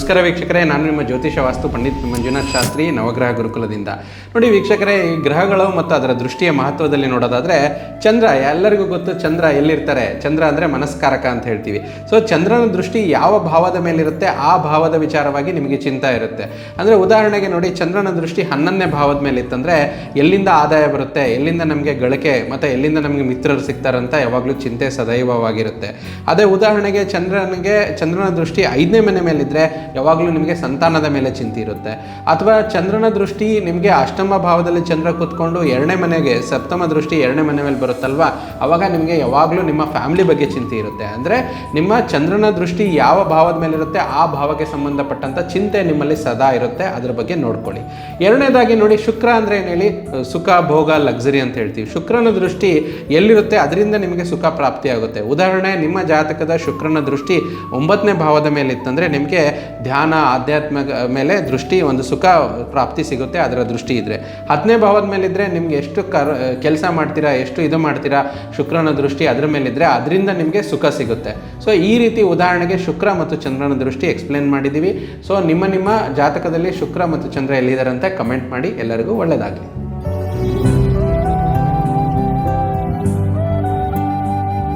ನಮಸ್ಕಾರ ವೀಕ್ಷಕರೇ, ನಾನು ನಿಮ್ಮ ಜ್ಯೋತಿಷ ವಾಸ್ತು ಪಂಡಿತ್ ಮಂಜುನಾಥ್ ಶಾಸ್ತ್ರಿ, ನವಗ್ರಹ ಗುರುಕುಲದಿಂದ. ನೋಡಿ ವೀಕ್ಷಕರೇ, ಈ ಗ್ರಹಗಳು ಮತ್ತು ಅದರ ದೃಷ್ಟಿಯ ಮಹತ್ವದಲ್ಲಿ ನೋಡೋದಾದರೆ, ಚಂದ್ರ ಎಲ್ಲರಿಗೂ ಗೊತ್ತು. ಚಂದ್ರ ಎಲ್ಲಿರ್ತಾರೆ? ಚಂದ್ರ ಅಂದರೆ ಮನಸ್ಕಾರಕ ಅಂತ ಹೇಳ್ತೀವಿ. ಸೊ ಚಂದ್ರನ ದೃಷ್ಟಿ ಯಾವ ಭಾವದ ಮೇಲಿರುತ್ತೆ ಆ ಭಾವದ ವಿಚಾರವಾಗಿ ನಿಮಗೆ ಚಿಂತೆ ಇರುತ್ತೆ. ಅಂದರೆ ಉದಾಹರಣೆಗೆ ನೋಡಿ, ಚಂದ್ರನ ದೃಷ್ಟಿ 11ನೇ ಭಾವದ ಮೇಲೆ ಇತ್ತಂದರೆ ಎಲ್ಲಿಂದ ಆದಾಯ ಬರುತ್ತೆ, ಎಲ್ಲಿಂದ ನಮಗೆ ಗಳಿಕೆ ಮತ್ತು ಎಲ್ಲಿಂದ ನಮಗೆ ಮಿತ್ರರು ಸಿಗ್ತಾರಂತ ಯಾವಾಗಲೂ ಚಿಂತೆ ಸದೈವವಾಗಿರುತ್ತೆ. ಅದೇ ಉದಾಹರಣೆಗೆ ಚಂದ್ರನ ದೃಷ್ಟಿ 5ನೇ ಮನೆ ಮೇಲಿದ್ದರೆ ಯಾವಾಗಲೂ ನಿಮಗೆ ಸಂತಾನದ ಮೇಲೆ ಚಿಂತೆ ಇರುತ್ತೆ. ಅಥವಾ ಚಂದ್ರನ ದೃಷ್ಟಿ ನಿಮಗೆ ಅಷ್ಟಮ ಭಾವದಲ್ಲಿ ಚಂದ್ರ ಕೂತ್ಕೊಂಡು 2ನೇ ಮನೆಗೆ, ಸಪ್ತಮ ದೃಷ್ಟಿ 2ನೇ ಮನೆ ಮೇಲೆ ಬರುತ್ತಲ್ವ, ಅವಾಗ ನಿಮಗೆ ಯಾವಾಗಲೂ ನಿಮ್ಮ ಫ್ಯಾಮಿಲಿ ಬಗ್ಗೆ ಚಿಂತೆ ಇರುತ್ತೆ. ಅಂದರೆ ನಿಮ್ಮ ಚಂದ್ರನ ದೃಷ್ಟಿ ಯಾವ ಭಾವದ ಮೇಲಿರುತ್ತೆ ಆ ಭಾವಕ್ಕೆ ಸಂಬಂಧಪಟ್ಟಂಥ ಚಿಂತೆ ನಿಮ್ಮಲ್ಲಿ ಸದಾ ಇರುತ್ತೆ. ಅದ್ರ ಬಗ್ಗೆ ನೋಡ್ಕೊಳ್ಳಿ. ಎರಡನೇದಾಗಿ ನೋಡಿ, ಶುಕ್ರ ಅಂದರೆ ಏನು ಹೇಳಿ? ಸುಖ, ಭೋಗ, ಲಕ್ಸುರಿ ಅಂತ ಹೇಳ್ತೀವಿ. ಶುಕ್ರನ ದೃಷ್ಟಿ ಎಲ್ಲಿರುತ್ತೆ ಅದರಿಂದ ನಿಮಗೆ ಸುಖ ಪ್ರಾಪ್ತಿಯಾಗುತ್ತೆ. ಉದಾಹರಣೆ, ನಿಮ್ಮ ಜಾತಕದ ಶುಕ್ರನ ದೃಷ್ಟಿ 9ನೇ ಭಾವದ ಮೇಲೆ ಇತ್ತಂದರೆ ನಿಮಗೆ ಧ್ಯಾನ, ಆಧ್ಯಾತ್ಮ ಮೇಲೆ ದೃಷ್ಟಿ, ಒಂದು ಸುಖ ಪ್ರಾಪ್ತಿ ಸಿಗುತ್ತೆ ಅದರ ದೃಷ್ಟಿ ಇದ್ದರೆ. 10ನೇ ಭಾವದ ಮೇಲಿದ್ದರೆ ನಿಮ್ಗೆ ಎಷ್ಟು ಕೆಲಸ ಮಾಡ್ತೀರಾ, ಎಷ್ಟು ಇದು ಮಾಡ್ತೀರಾ, ಶುಕ್ರನ ದೃಷ್ಟಿ ಅದರ ಮೇಲಿದ್ದರೆ ಅದರಿಂದ ನಿಮಗೆ ಸುಖ ಸಿಗುತ್ತೆ. ಸೊ ಈ ರೀತಿ ಉದಾಹರಣೆಗೆ ಶುಕ್ರ ಮತ್ತು ಚಂದ್ರನ ದೃಷ್ಟಿ ಎಕ್ಸ್ಪ್ಲೇನ್ ಮಾಡಿದ್ದೀವಿ. ಸೊ ನಿಮ್ಮ ಜಾತಕದಲ್ಲಿ ಶುಕ್ರ ಮತ್ತು ಚಂದ್ರ ಎಲ್ಲಿದ್ದಾರಂತೆ ಕಮೆಂಟ್ ಮಾಡಿ. ಎಲ್ಲರಿಗೂ ಒಳ್ಳೆಯದಾಗಲಿ.